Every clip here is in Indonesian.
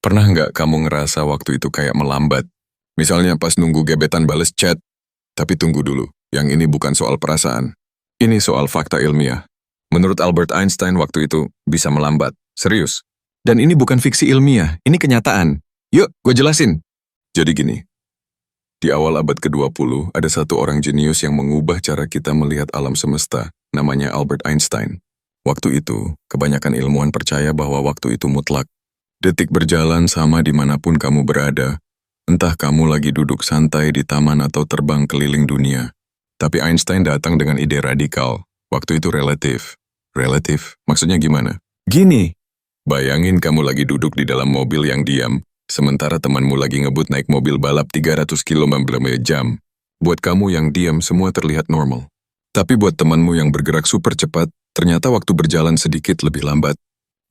Pernah nggak kamu ngerasa waktu itu kayak melambat? Misalnya pas nunggu gebetan bales chat, tapi tunggu dulu, yang ini bukan soal perasaan. Ini soal fakta ilmiah. Menurut Albert Einstein waktu itu bisa melambat, serius. Dan ini bukan fiksi ilmiah, ini kenyataan. Yuk, gue jelasin. Jadi gini, di awal abad ke-20 ada satu orang jenius yang mengubah cara kita melihat alam semesta, namanya Albert Einstein. Waktu itu, kebanyakan ilmuwan percaya bahwa waktu itu mutlak. Detik berjalan sama dimanapun kamu berada, entah kamu lagi duduk santai di taman atau terbang keliling dunia. Tapi Einstein datang dengan ide radikal, waktu itu relatif. Relatif? Maksudnya gimana? Gini, bayangin kamu lagi duduk di dalam mobil yang diam, sementara temanmu lagi ngebut naik mobil balap 300 km per jam. Buat kamu yang diam semua terlihat normal. Tapi buat temanmu yang bergerak super cepat, ternyata waktu berjalan sedikit lebih lambat.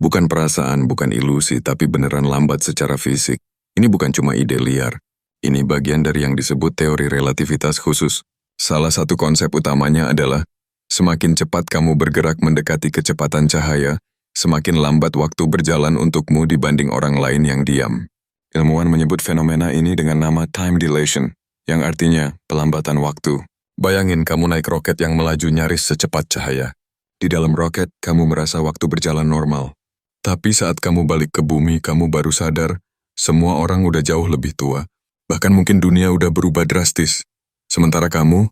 Bukan perasaan, bukan ilusi, tapi beneran lambat secara fisik. Ini bukan cuma ide liar. Ini bagian dari yang disebut teori relativitas khusus. Salah satu konsep utamanya adalah, semakin cepat kamu bergerak mendekati kecepatan cahaya, semakin lambat waktu berjalan untukmu dibanding orang lain yang diam. Ilmuwan menyebut fenomena ini dengan nama time dilation, yang artinya pelambatan waktu. Bayangin kamu naik roket yang melaju nyaris secepat cahaya. Di dalam roket, kamu merasa waktu berjalan normal. Tapi saat kamu balik ke bumi, kamu baru sadar, semua orang udah jauh lebih tua. Bahkan mungkin dunia udah berubah drastis. Sementara kamu,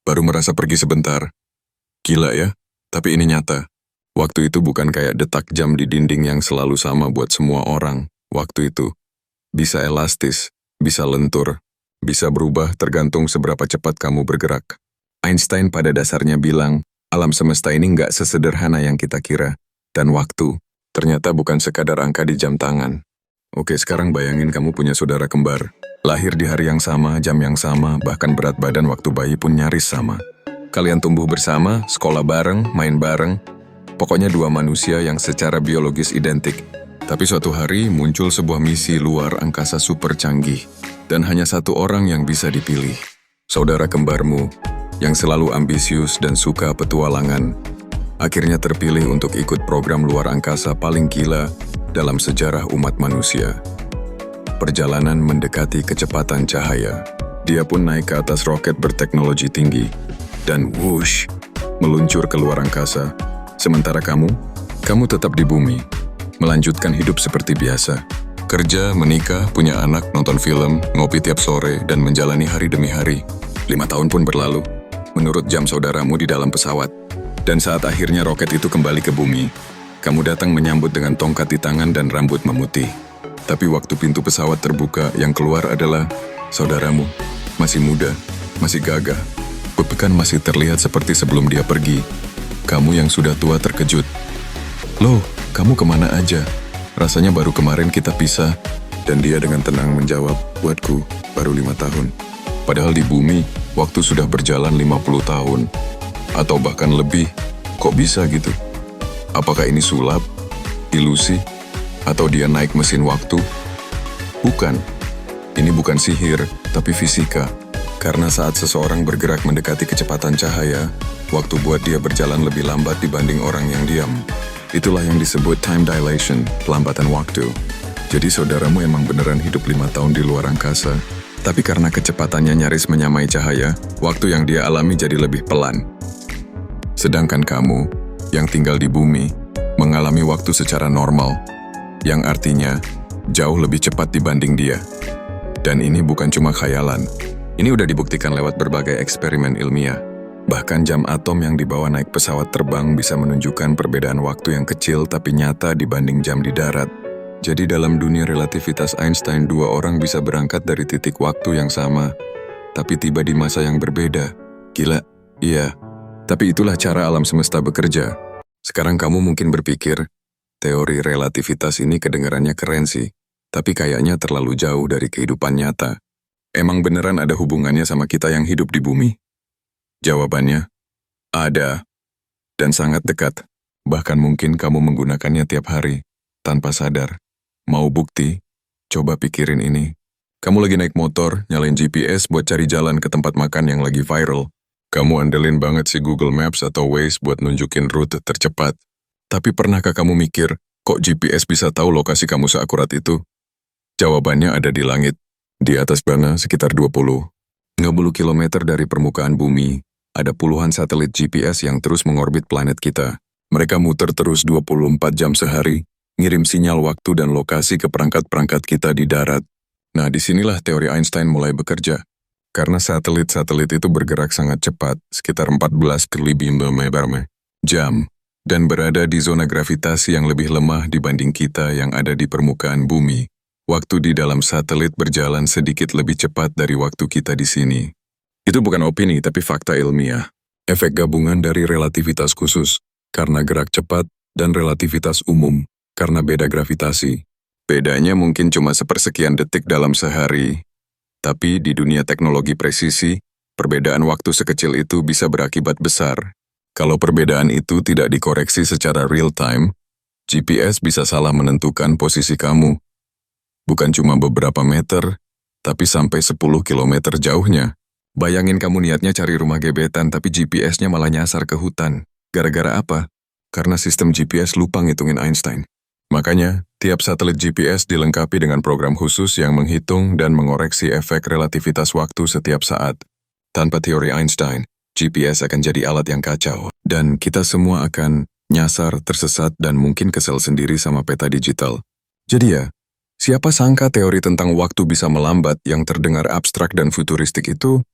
baru merasa pergi sebentar. Gila ya, tapi ini nyata. Waktu itu bukan kayak detak jam di dinding yang selalu sama buat semua orang. Waktu itu bisa elastis, bisa lentur, bisa berubah tergantung seberapa cepat kamu bergerak. Einstein pada dasarnya bilang, alam semesta ini nggak sesederhana yang kita kira. Dan waktu, ternyata bukan sekadar angka di jam tangan. Oke, sekarang bayangin kamu punya saudara kembar. Lahir di hari yang sama, jam yang sama, bahkan berat badan waktu bayi pun nyaris sama. Kalian tumbuh bersama, sekolah bareng, main bareng. Pokoknya dua manusia yang secara biologis identik. Tapi suatu hari muncul sebuah misi luar angkasa super canggih. Dan hanya satu orang yang bisa dipilih. Saudara kembarmu, yang selalu ambisius dan suka petualangan, akhirnya terpilih untuk ikut program luar angkasa paling gila dalam sejarah umat manusia. Perjalanan mendekati kecepatan cahaya. Dia pun naik ke atas roket berteknologi tinggi. Dan whoosh, meluncur ke luar angkasa. Sementara kamu tetap di bumi. Melanjutkan hidup seperti biasa. Kerja, menikah, punya anak, nonton film, ngopi tiap sore, dan menjalani hari demi hari. 5 tahun pun berlalu. Menurut jam saudaramu di dalam pesawat. Dan saat akhirnya roket itu kembali ke bumi, kamu datang menyambut dengan tongkat di tangan dan rambut memutih. Tapi waktu pintu pesawat terbuka, yang keluar adalah saudaramu. Masih muda, masih gagah. Bahkan masih terlihat seperti sebelum dia pergi. Kamu yang sudah tua terkejut. Loh, kamu kemana aja? Rasanya baru kemarin kita pisah. Dan dia dengan tenang menjawab, buatku, baru 5 tahun. Padahal di bumi, waktu sudah berjalan 50 tahun. Atau bahkan lebih. Kok bisa gitu? Apakah ini sulap? Ilusi? Atau dia naik mesin waktu? Bukan. Ini bukan sihir, tapi fisika. Karena saat seseorang bergerak mendekati kecepatan cahaya, waktu buat dia berjalan lebih lambat dibanding orang yang diam. Itulah yang disebut time dilation, pelambatan waktu. Jadi saudaramu emang beneran hidup 5 tahun di luar angkasa, tapi karena kecepatannya nyaris menyamai cahaya, waktu yang dia alami jadi lebih pelan. Sedangkan kamu, yang tinggal di bumi, mengalami waktu secara normal, yang artinya jauh lebih cepat dibanding dia. Dan ini bukan cuma khayalan. Ini udah dibuktikan lewat berbagai eksperimen ilmiah. Bahkan jam atom yang dibawa naik pesawat terbang bisa menunjukkan perbedaan waktu yang kecil tapi nyata dibanding jam di darat. Jadi dalam dunia relativitas Einstein, 2 orang bisa berangkat dari titik waktu yang sama, tapi tiba di masa yang berbeda. Gila, iya. Tapi itulah cara alam semesta bekerja. Sekarang kamu mungkin berpikir, teori relativitas ini kedengarannya keren sih, tapi kayaknya terlalu jauh dari kehidupan nyata. Emang beneran ada hubungannya sama kita yang hidup di bumi? Jawabannya, ada. Dan sangat dekat. Bahkan mungkin kamu menggunakannya tiap hari, tanpa sadar. Mau bukti? Coba pikirin ini. Kamu lagi naik motor, nyalain GPS buat cari jalan ke tempat makan yang lagi viral. Kamu andelin banget si Google Maps atau Waze buat nunjukin rute tercepat. Tapi pernahkah kamu mikir, kok GPS bisa tahu lokasi kamu seakurat itu? Jawabannya ada di langit. Di atas sana sekitar 20 kilometer dari permukaan bumi, ada puluhan satelit GPS yang terus mengorbit planet kita. Mereka muter terus 24 jam sehari, ngirim sinyal waktu dan lokasi ke perangkat-perangkat kita di darat. Nah, disinilah teori Einstein mulai bekerja. Karena satelit-satelit itu bergerak sangat cepat, sekitar 14 km/jam, dan berada di zona gravitasi yang lebih lemah dibanding kita yang ada di permukaan bumi. Waktu di dalam satelit berjalan sedikit lebih cepat dari waktu kita di sini. Itu bukan opini, tapi fakta ilmiah. Efek gabungan dari relativitas khusus, karena gerak cepat, dan relativitas umum, karena beda gravitasi. Bedanya mungkin cuma sepersekian detik dalam sehari. Tapi di dunia teknologi presisi, perbedaan waktu sekecil itu bisa berakibat besar. Kalau perbedaan itu tidak dikoreksi secara real time, GPS bisa salah menentukan posisi kamu. Bukan cuma beberapa meter, tapi sampai 10 kilometer jauhnya. Bayangin kamu niatnya cari rumah gebetan, tapi GPS-nya malah nyasar ke hutan. Gara-gara apa? Karena sistem GPS lupa ngitungin Einstein. Makanya, tiap satelit GPS dilengkapi dengan program khusus yang menghitung dan mengoreksi efek relativitas waktu setiap saat. Tanpa teori Einstein, GPS akan jadi alat yang kacau, dan kita semua akan nyasar, tersesat, dan mungkin kesel sendiri sama peta digital. Jadi ya, siapa sangka teori tentang waktu bisa melambat yang terdengar abstrak dan futuristik itu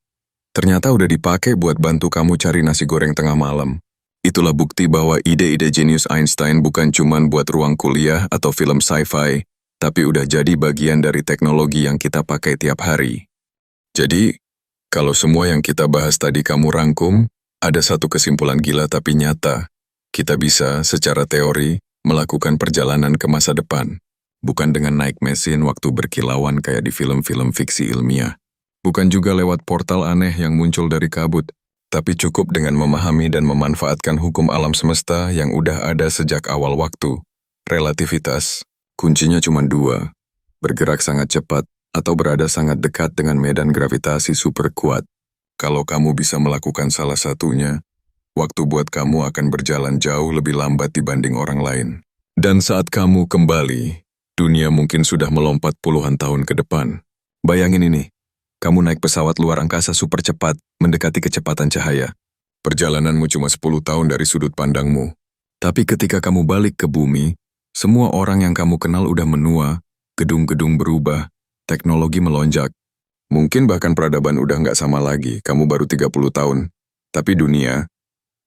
ternyata udah dipakai buat bantu kamu cari nasi goreng tengah malam. Itulah bukti bahwa ide-ide jenius Einstein bukan cuman buat ruang kuliah atau film sci-fi, tapi udah jadi bagian dari teknologi yang kita pakai tiap hari. Jadi, kalau semua yang kita bahas tadi kamu rangkum, ada satu kesimpulan gila tapi nyata. Kita bisa, secara teori, melakukan perjalanan ke masa depan. Bukan dengan naik mesin waktu berkilauan kayak di film-film fiksi ilmiah. Bukan juga lewat portal aneh yang muncul dari kabut. Tapi cukup dengan memahami dan memanfaatkan hukum alam semesta yang udah ada sejak awal waktu. Relativitas, kuncinya cuma dua. Bergerak sangat cepat atau berada sangat dekat dengan medan gravitasi super kuat. Kalau kamu bisa melakukan salah satunya, waktu buat kamu akan berjalan jauh lebih lambat dibanding orang lain. Dan saat kamu kembali, dunia mungkin sudah melompat puluhan tahun ke depan. Bayangin ini. Kamu naik pesawat luar angkasa super cepat, mendekati kecepatan cahaya. Perjalananmu cuma 10 tahun dari sudut pandangmu. Tapi ketika kamu balik ke bumi, semua orang yang kamu kenal udah menua, gedung-gedung berubah, teknologi melonjak. Mungkin bahkan peradaban udah nggak sama lagi, kamu baru 30 tahun. Tapi dunia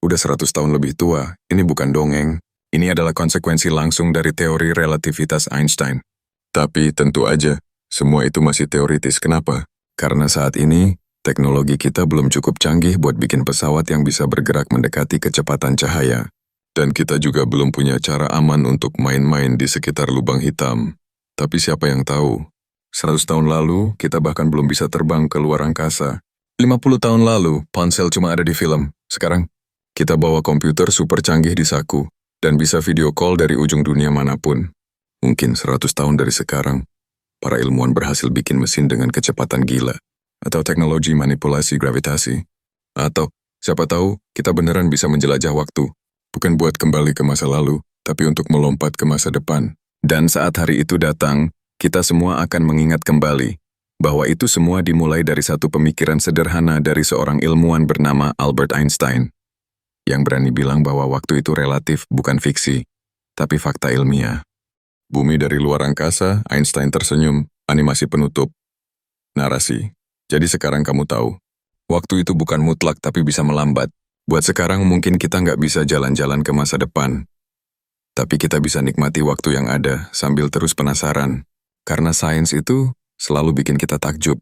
udah 100 tahun lebih tua, ini bukan dongeng. Ini adalah konsekuensi langsung dari teori relativitas Einstein. Tapi tentu aja, semua itu masih teoritis. Kenapa? Karena saat ini, teknologi kita belum cukup canggih buat bikin pesawat yang bisa bergerak mendekati kecepatan cahaya. Dan kita juga belum punya cara aman untuk main-main di sekitar lubang hitam. Tapi siapa yang tahu? 100 tahun lalu, kita bahkan belum bisa terbang ke luar angkasa. 50 tahun lalu, ponsel cuma ada di film. Sekarang, kita bawa komputer super canggih di saku, dan bisa video call dari ujung dunia manapun. Mungkin 100 tahun dari sekarang, para ilmuwan berhasil bikin mesin dengan kecepatan gila, atau teknologi manipulasi gravitasi. Atau, siapa tahu, kita beneran bisa menjelajah waktu. Bukan buat kembali ke masa lalu, tapi untuk melompat ke masa depan. Dan saat hari itu datang, kita semua akan mengingat kembali bahwa itu semua dimulai dari satu pemikiran sederhana dari seorang ilmuwan bernama Albert Einstein, yang berani bilang bahwa waktu itu relatif, bukan fiksi, tapi fakta ilmiah. Bumi dari luar angkasa, Einstein tersenyum, animasi penutup. Narasi. Jadi sekarang kamu tahu, waktu itu bukan mutlak tapi bisa melambat. Buat sekarang mungkin kita nggak bisa jalan-jalan ke masa depan. Tapi kita bisa nikmati waktu yang ada sambil terus penasaran. Karena sains itu selalu bikin kita takjub.